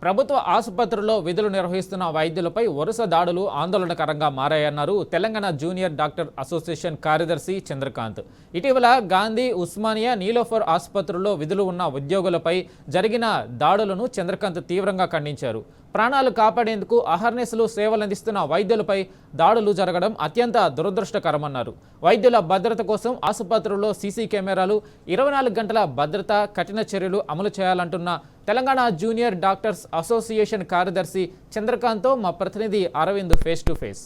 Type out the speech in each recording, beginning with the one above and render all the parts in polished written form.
ప్రభుత్వ ఆసుపత్రుల్లో విధులు నిర్వహిస్తున్న వైద్యులపై వరుస దాడులు ఆందోళనకరంగా మారాయన్నారు తెలంగాణ జూనియర్ డాక్టర్ అసోసియేషన్ కార్యదర్శి చంద్రకాంత్. ఇటీవల గాంధీ, ఉస్మానియా, నీలోఫర్ ఆసుపత్రుల్లో విధులు ఉన్న ఉద్యోగులపై జరిగిన దాడులను చంద్రకాంత్ తీవ్రంగా ఖండించారు. ప్రాణాలు కాపాడేందుకు అహర్నిశలు సేవలందిస్తున్న వైద్యులపై దాడులు జరగడం అత్యంత దురదృష్టకరమన్నారు. వైద్యుల భద్రత కోసం ఆసుపత్రుల్లో సీసీ కెమెరాలు, 24 గంటల భద్రత, కఠిన చర్యలు అమలు చేయాలంటున్న తెలంగాణ జూనియర్ డాక్టర్స్ అసోసియేషన్ కార్యదర్శి చంద్రకాంత్తో మా ప్రతినిధి అరవింద్ ఫేస్ టు ఫేస్.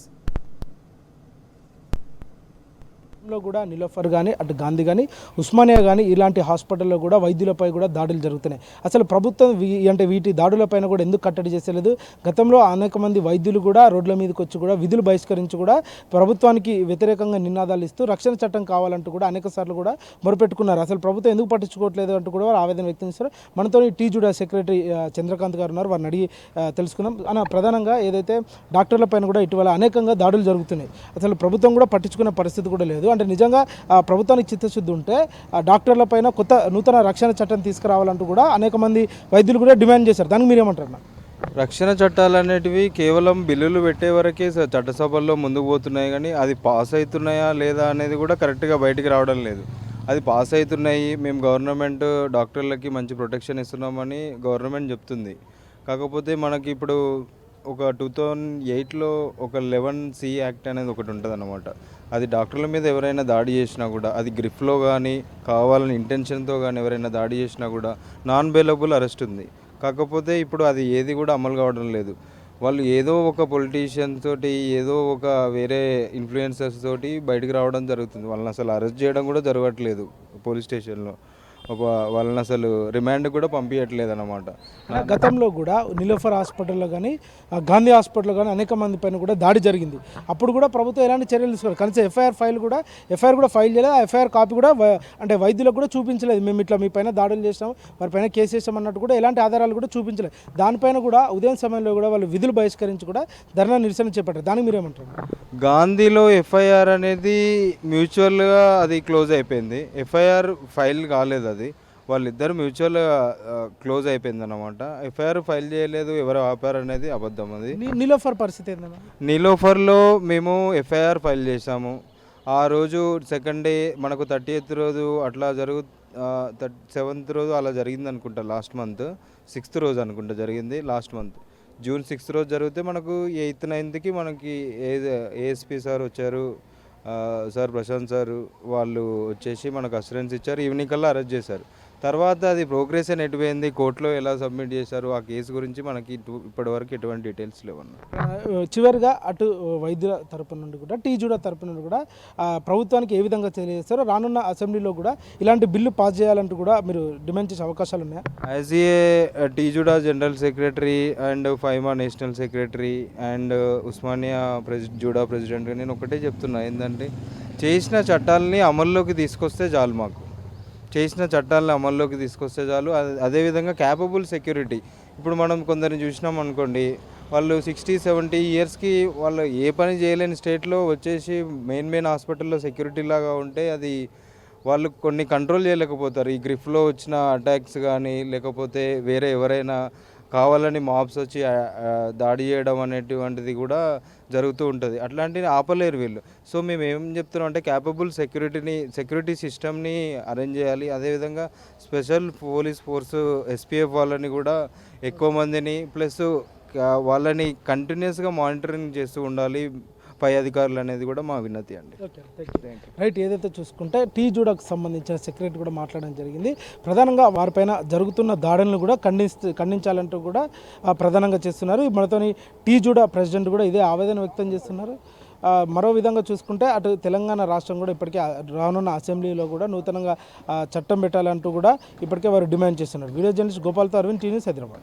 లో కూడా నిలోఫర్ కానీ, అటు గాంధీ కానీ, ఉస్మానియా కానీ ఇలాంటి హాస్పిటల్లో కూడా వైద్యులపై కూడా దాడులు జరుగుతున్నాయి. అసలు ప్రభుత్వం వీటి దాడులపైన కూడా ఎందుకు కట్టడి చేసేలేదు? గతంలో అనేక మంది వైద్యులు కూడా రోడ్ల మీదకి వచ్చి కూడా విధులు బహిష్కరించి కూడా ప్రభుత్వానికి వ్యతిరేకంగా నినాదాలు ఇస్తూ రక్షణ చట్టం కావాలంటూ కూడా అనేక సార్లు కూడా మొరుపెట్టుకున్నారు. అసలు ప్రభుత్వం ఎందుకు పట్టించుకోవట్లేదు అంటూ కూడా వారు ఆవేదన వ్యక్తం చేస్తారు. మనతో టీ జూడా సెక్రటరీ చంద్రకాంత్ గారు ఉన్నారు. వారిని అడిగి తెలుసుకుందాం. ప్రధానంగా ఏదైతే డాక్టర్ల పైన కూడా ఇటీవల అనేకంగా దాడులు జరుగుతున్నాయి. అసలు ప్రభుత్వం కూడా పట్టించుకునే పరిస్థితి కూడా లేదు. అంటే నిజంగా ప్రభుత్వానికి చిత్తశుద్ధి ఉంటే డాక్టర్ల పైన నూతన రక్షణ చట్టం తీసుకురావాలంటూ కూడా అనేక మంది వైద్యులు కూడా డిమాండ్ చేశారు. దానికి మీరేమంటారు? రక్షణ చట్టాలు అనేటివి కేవలం బిల్లులు పెట్టే వరకే చట్టసభల్లో ముందుకు పోతున్నాయి, కానీ అది పాస్ అవుతున్నాయా లేదా అనేది కూడా కరెక్ట్గా బయటికి రావడం లేదు. అది పాస్ అవుతున్నాయి, మేము గవర్నమెంట్ డాక్టర్లకి మంచి ప్రొటెక్షన్ ఇస్తున్నామని గవర్నమెంట్ చెప్తుంది. కాకపోతే మనకి ఇప్పుడు ఒక 2008లో ఒక 11C యాక్ట్ అనేది ఒకటి ఉంటుంది అన్నమాట. అది డాక్టర్ల మీద ఎవరైనా దాడి చేసినా కూడా, అది గ్రిఫ్లో కానీ కావాలని ఇంటెన్షన్తో కానీ ఎవరైనా దాడి చేసినా కూడా నాన్ బెయిలబుల్ అరెస్ట్ ఉంది. కాకపోతే ఇప్పుడు అది ఏది కూడా అమలు కావడం లేదు. వాళ్ళు ఏదో ఒక పొలిటీషియన్ తోటి, ఏదో ఒక వేరే ఇన్ఫ్లుయెన్సర్స్ తోటి బయటికి రావడం జరుగుతుంది. వాళ్ళని అసలు అరెస్ట్ చేయడం కూడా జరగట్లేదు పోలీస్ స్టేషన్లో. వాళ్ళని అసలు రిమాండ్ కూడా పంపించట్లేదు అన్నమాట. గతంలో కూడా నిలోఫర్ హాస్పిటల్లో కానీ, గాంధీ హాస్పిటల్లో కానీ అనేక మంది పైన కూడా దాడి జరిగింది. అప్పుడు కూడా ప్రభుత్వం ఎలాంటి చర్యలు తీసుకోవాలి? కనీసం ఎఫ్ఐఆర్ కూడా ఫైల్ చేయలేదు. ఆ ఎఫ్ఐఆర్ కాపీ కూడా అంటే వైద్యులకు కూడా చూపించలేదు. మేము ఇట్లా మీ పైన దాడులు చేసాం, వారి పైన కేసు చేసాం అన్నట్టు కూడా ఎలాంటి ఆధారాలు కూడా చూపించలేదు. దానిపైన కూడా ఉదయం సమయంలో కూడా వాళ్ళు విధులు బహిష్కరించి కూడా ధర్నా నిరసన చేపట్టారు. దానికి మీరేమంటారు? గాంధీలో ఎఫ్ఐఆర్ అనేది మ్యూచువల్గా అది క్లోజ్ అయిపోయింది. ఎఫ్ఐఆర్ ఫైల్ కాలేదు. అది వాళ్ళిద్దరు మ్యూచువల్ క్లోజ్ అయిపోయింది అన్నమాట. ఎఫ్ఐఆర్ ఫైల్ చేయలేదు, ఎవరు ఆపారు అనేది అబద్ధం. అది నీలోఫర్ పరిస్థితి ఏంటన్నా? నీలోఫర్లో మేము ఎఫ్ఐఆర్ ఫైల్ చేసాము. ఆ రోజు సెకండ్ డే మనకు 30th రోజు అట్లా 7th రోజు అలా జరిగింది అనుకుంటా. లాస్ట్ మంత్ 6th రోజు అనుకుంటా జరిగింది. లాస్ట్ మంత్ June 6th రోజు జరిగితే మనకు 8th 9th మనకి ఏఎస్పీ సార్ వచ్చారు, సార్ ప్రశాంత్ సార్ వాళ్ళు వచ్చేసి మనకు అసూరెన్స్ ఇచ్చారు. ఈవినింగ్ కల్లా అరెస్ట్ చేశారు. తర్వాత అది ప్రోగ్రెస్ అని ఎటుపోయింది, కోర్టులో ఎలా సబ్మిట్ చేశారు, ఆ కేసు గురించి మనకి ఇప్పటివరకు ఎటువంటి డీటెయిల్స్ లేవన్నా. చివరిగా అటు వైద్యుల తరపు నుండి కూడా, టీ జూడా తరపు నుండి కూడా ప్రభుత్వానికి ఏ విధంగా తెలియజేస్తారో, రానున్న అసెంబ్లీలో కూడా ఇలాంటి బిల్లు పాస్ చేయాలంటూ కూడా మీరు డిమాండ్ చేసే అవకాశాలు ఉన్నాయా? As a T JUDA general secretary and FAIMA national secretary and Osmania JUDA ప్రెసిడెంట్గా నేను ఒకటే చెప్తున్నా, ఏంటంటే చేసిన చట్టాలని అమల్లోకి తీసుకొస్తే చాలు. మాకు చేసిన చట్టాలను అమల్లోకి తీసుకొస్తే చాలు. అదేవిధంగా క్యాపబుల్ సెక్యూరిటీ. ఇప్పుడు మనం కొందరిని చూసినాం అనుకోండి, వాళ్ళు 60-70 ఇయర్స్కి వాళ్ళు ఏ పని చేయలేని స్టేట్లో వచ్చేసి మెయిన్ హాస్పిటల్లో సెక్యూరిటీ లాగా ఉంటే అది వాళ్ళు కొన్ని కంట్రోల్ చేయలేకపోతారు. ఈ గ్రిఫ్లో వచ్చిన అటాక్స్ కానీ, లేకపోతే వేరే ఎవరైనా కావాలని మాబ్స్ వచ్చి దాడి చేయడం అనేటువంటిది కూడా జరుగుతూ ఉంటుంది. అట్లాంటివి ఆపలేరు వీళ్ళు. సో మేము ఏం చెప్తున్నాం అంటే క్యాపబుల్ సెక్యూరిటీ సిస్టమ్ని అరేంజ్ చేయాలి. అదేవిధంగా స్పెషల్ పోలీస్ ఫోర్సు SPF వాళ్ళని కూడా ఎక్కువ మందిని, ప్లస్ వాళ్ళని కంటిన్యూస్గా మానిటరింగ్ చేస్తూ ఉండాలి పై అధికారులు అనేది కూడా మా విన్నతి అండి. రైట్. ఏదైతే చూసుకుంటే టీ జూడాకు సంబంధించిన సెక్రటరీ కూడా మాట్లాడడం జరిగింది. ప్రధానంగా వారిపైన జరుగుతున్న దాడులను కూడా ఖండించాలంటూ కూడా ప్రధానంగా చేస్తున్నారు. మనతోని టీ జూడా ప్రెసిడెంట్ కూడా ఇదే ఆవేదన వ్యక్తం చేస్తున్నారు. మరో విధంగా చూసుకుంటే అటు తెలంగాణ రాష్ట్రం కూడా ఇప్పటికే రానున్న అసెంబ్లీలో కూడా నూతనంగా చట్టం పెట్టాలంటూ కూడా ఇప్పటికే వారు డిమాండ్ చేస్తున్నారు. వీడియో జర్నలిస్ట్ గోపాల్తో అరవింద్, టీ న్యూస్, హైదరాబాద్.